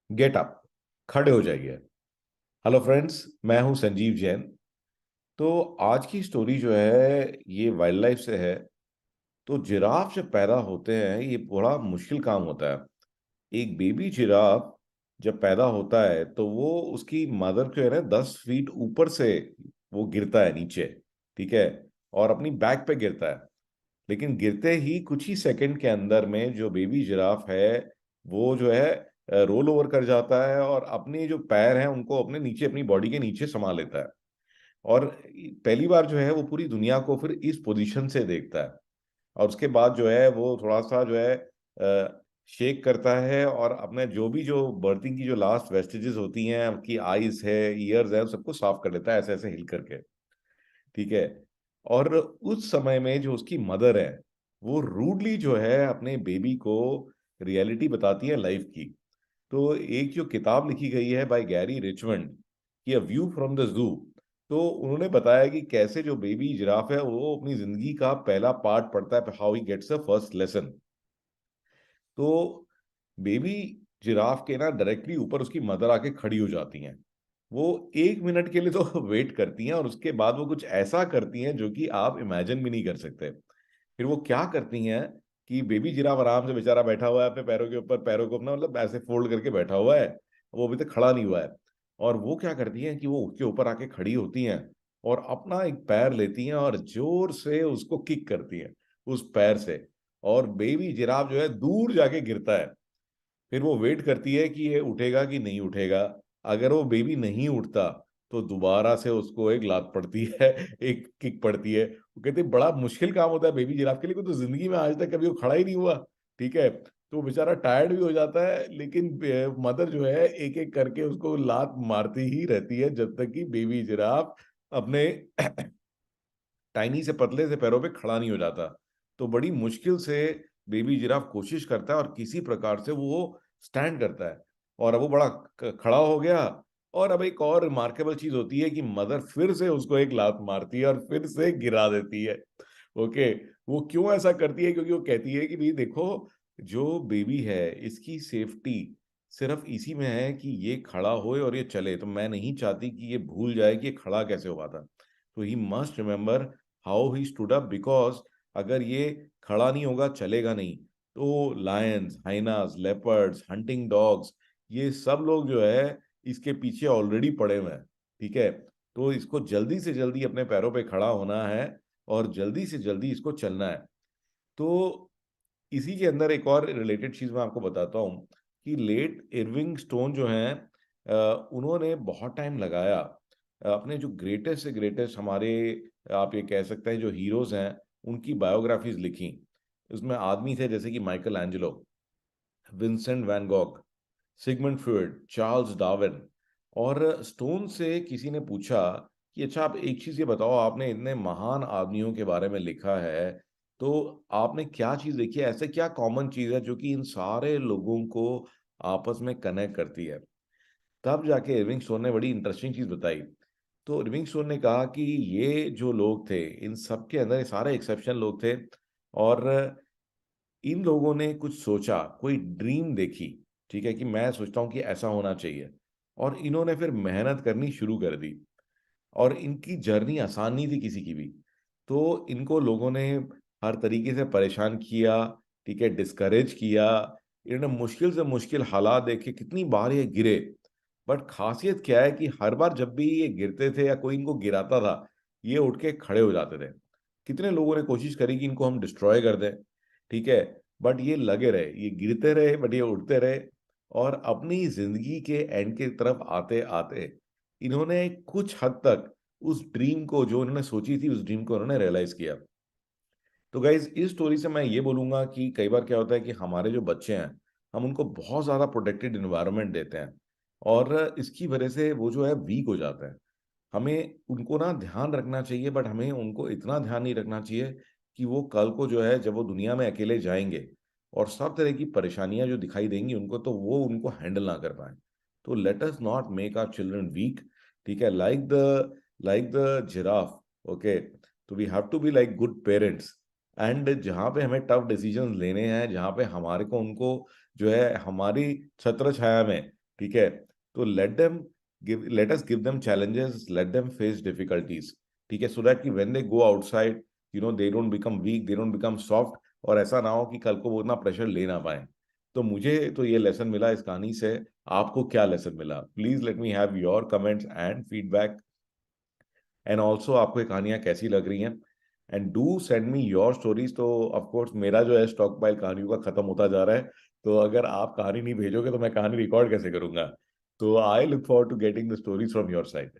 Get up, खड़े हो जाइए। हेलो फ्रेंड्स, मैं हूं संजीव जैन। तो आज की स्टोरी जो है ये वाइल्ड लाइफ से है। तो जिराफ जब पैदा होते हैं ये बड़ा मुश्किल काम होता है। एक बेबी जिराफ जब पैदा होता है तो वो उसकी मदर जो है ना 10 फीट ऊपर से वो गिरता है नीचे। ठीक है। और अपनी बैक पे गिरता है। लेकिन गिरते ही कुछ ही सेकंड के अंदर में जो बेबी जिराफ है वो जो है रोल ओवर कर जाता है और अपने जो पैर हैं उनको अपने नीचे, अपनी बॉडी के नीचे समा लेता है। और पहली बार जो है वो पूरी दुनिया को फिर इस पोजीशन से देखता है। और उसके बाद जो है वो थोड़ा सा जो है शेक करता है और अपने जो बर्थिंग की जो लास्ट वेस्टेजेस होती हैं, आपकी आईज है, ईयर्स है, सबको साफ कर लेता है ऐसे ऐसे हिल करके। ठीक है। और उस समय में जो उसकी मदर है वो रूडली जो है अपने बेबी को रियलिटी बताती है लाइफ की। तो एक जो किताब लिखी गई है बाय गैरी रिचमंड की a view from the zoo, तो उन्होंने बताया कि कैसे जो बेबी जिराफ है वो अपनी जिंदगी का पहला पार्ट पढ़ता है, how he gets a first lesson. तो बेबी जिराफ के ना डायरेक्टली ऊपर उसकी मदर आके खड़ी हो जाती हैं। वो 1 मिनट के लिए तो वेट करती हैं और उसके बाद वो कुछ ऐसा करती हैं जो कि आप इमेजिन भी नहीं कर सकते। फिर वो क्या करती हैं कि बेबी जिराफ आराम से बेचारा बैठा हुआ है अपने पैरों के ऊपर, पैरों को अपना मतलब ऐसे फोल्ड करके बैठा हुआ है। वो अभी तक खड़ा नहीं हुआ है। और वो क्या करती हैं कि वो उसके ऊपर आके खड़ी होती हैं और अपना एक पैर लेती हैं और जोर से उसको किक करती हैं उस पैर से। और बेबी जिराफ जो है दूर जाके गिरता है। फिर वो वेट करती है कि ये उठेगा कि नहीं उठेगा। अगर वो बेबी नहीं उठता तो दोबारा से उसको एक लात पड़ती है, एक किक पड़ती है। वो कहते हैं बड़ा मुश्किल काम होता है बेबी जिराफ के लिए, तो जिंदगी में आज तक कभी वो खड़ा ही नहीं हुआ। ठीक है। तो वो बेचारा टायर्ड भी हो जाता है, लेकिन मदर जो है एक एक करके उसको लात मारती ही रहती है जब तक कि बेबी जिराफ अपने टाइनी से पतले से पैरों पे खड़ा नहीं हो जाता। तो बड़ी मुश्किल से बेबी जिराफ कोशिश करता है और किसी प्रकार से वो स्टैंड करता है। और अब वो बड़ा खड़ा हो गया। और अब एक और रिमार्केबल चीज होती है कि मदर फिर से उसको एक लात मारती है और फिर से गिरा देती है। ओके। वो क्यों ऐसा करती है? क्योंकि वो कहती है कि भाई देखो, जो बेबी है इसकी सेफ्टी सिर्फ इसी में है कि ये खड़ा होए और ये चले। तो मैं नहीं चाहती कि ये भूल जाए कि ये खड़ा कैसे हुआ था। तो he must remember how he stood up, because अगर ये खड़ा नहीं होगा, चलेगा नहीं, तो Lions, hyenas, leopards, hunting dogs, ये सब लोग जो है इसके पीछे ऑलरेडी पड़े हुए हैं। ठीक है। तो इसको जल्दी से जल्दी अपने पैरों पे खड़ा होना है और जल्दी से जल्दी इसको चलना है। तो इसी के अंदर एक और रिलेटेड चीज मैं आपको बताता हूँ कि लेट इरविंग स्टोन जो हैं, उन्होंने बहुत टाइम लगाया अपने जो ग्रेटेस्ट से ग्रेटेस्ट हमारे, आप ये कह सकते हैं जो हीरोज हैं, उनकी बायोग्राफीज लिखी। उसमें आदमी थे जैसे कि Michelangelo, Vincent van Gogh, Sigmund Freud, Charles Darwin. और स्टोन से किसी ने पूछा कि अच्छा आप एक चीज ये बताओ, आपने इतने महान आदमियों के बारे में लिखा है, तो आपने क्या चीज देखी है, ऐसे क्या कॉमन चीज है जो कि इन सारे लोगों को आपस में कनेक्ट करती है? तब जाके इरविंग स्टोन ने बड़ी इंटरेस्टिंग चीज बताई। तो इरविंग स्टोन ने कहा कि ये जो लोग थे इन सब के अंदर, ये सारे एक्सेप्शनल लोग थे। और इन लोगों ने कुछ सोचा, कोई ड्रीम देखी। ठीक है, कि मैं सोचता हूँ कि ऐसा होना चाहिए। और इन्होंने फिर मेहनत करनी शुरू कर दी। और इनकी जर्नी आसान नहीं थी किसी की भी। तो इनको लोगों ने हर तरीके से परेशान किया। ठीक है, डिस्करेज किया। इन्होंने मुश्किल से मुश्किल हालात देखे, कितनी बार ये गिरे। बट खासियत क्या है कि हर बार जब भी ये गिरते थे या कोई इनको गिराता था, ये उठ के खड़े हो जाते थे। कितने लोगों ने कोशिश करी कि इनको हम डिस्ट्रॉय कर दें। ठीक है। बट ये लगे रहे, ये गिरते रहे बट ये उठते रहे। और अपनी जिंदगी के एंड की तरफ आते आते इन्होंने कुछ हद तक उस ड्रीम को, जो उन्होंने सोची थी, उस ड्रीम को उन्होंने रियलाइज किया। तो गाइज इस स्टोरी से मैं ये बोलूंगा कि कई बार क्या होता है कि हमारे जो बच्चे हैं, हम उनको बहुत ज़्यादा प्रोटेक्टेड इन्वायरमेंट देते हैं और इसकी वजह से वो जो है वीक हो जाते हैं। हमें उनको ना ध्यान रखना चाहिए, बट हमें उनको इतना ध्यान नहीं रखना चाहिए कि वो कल को जो है जब वो दुनिया में अकेले जाएंगे और सब तरह की परेशानियां जो दिखाई देंगी उनको, तो वो उनको हैंडल ना कर पाए। तो let us not make our children weak. ठीक है, लाइक द जिराफ। ओके। तो we have to be like good parents. And जहाँ पे हमें टफ डिसीजंस लेने हैं, जहाँ पे हमारे को उनको जो है हमारी छत्र छाया में ठीक है। तो let us give them challenges, let them face difficulties, ठीक है, सो दैट कि when they go outside, they don't become weak, they don't become soft, और ऐसा ना हो कि कल को वो इतना प्रेशर ले ना पाए। तो मुझे तो ये लेसन मिला इस कहानी से। आपको क्या लेसन मिला? Please let me have your comments and feedback, and also आपको ये कहानियां कैसी लग रही हैं, and do send me your stories. तो ऑफ कोर्स मेरा जो है स्टॉक पाइल कहानियों का खत्म होता जा रहा है, तो अगर आप कहानी नहीं भेजोगे तो मैं कहानी रिकॉर्ड कैसे करूंगा? तो I look forward to getting the stories from your side.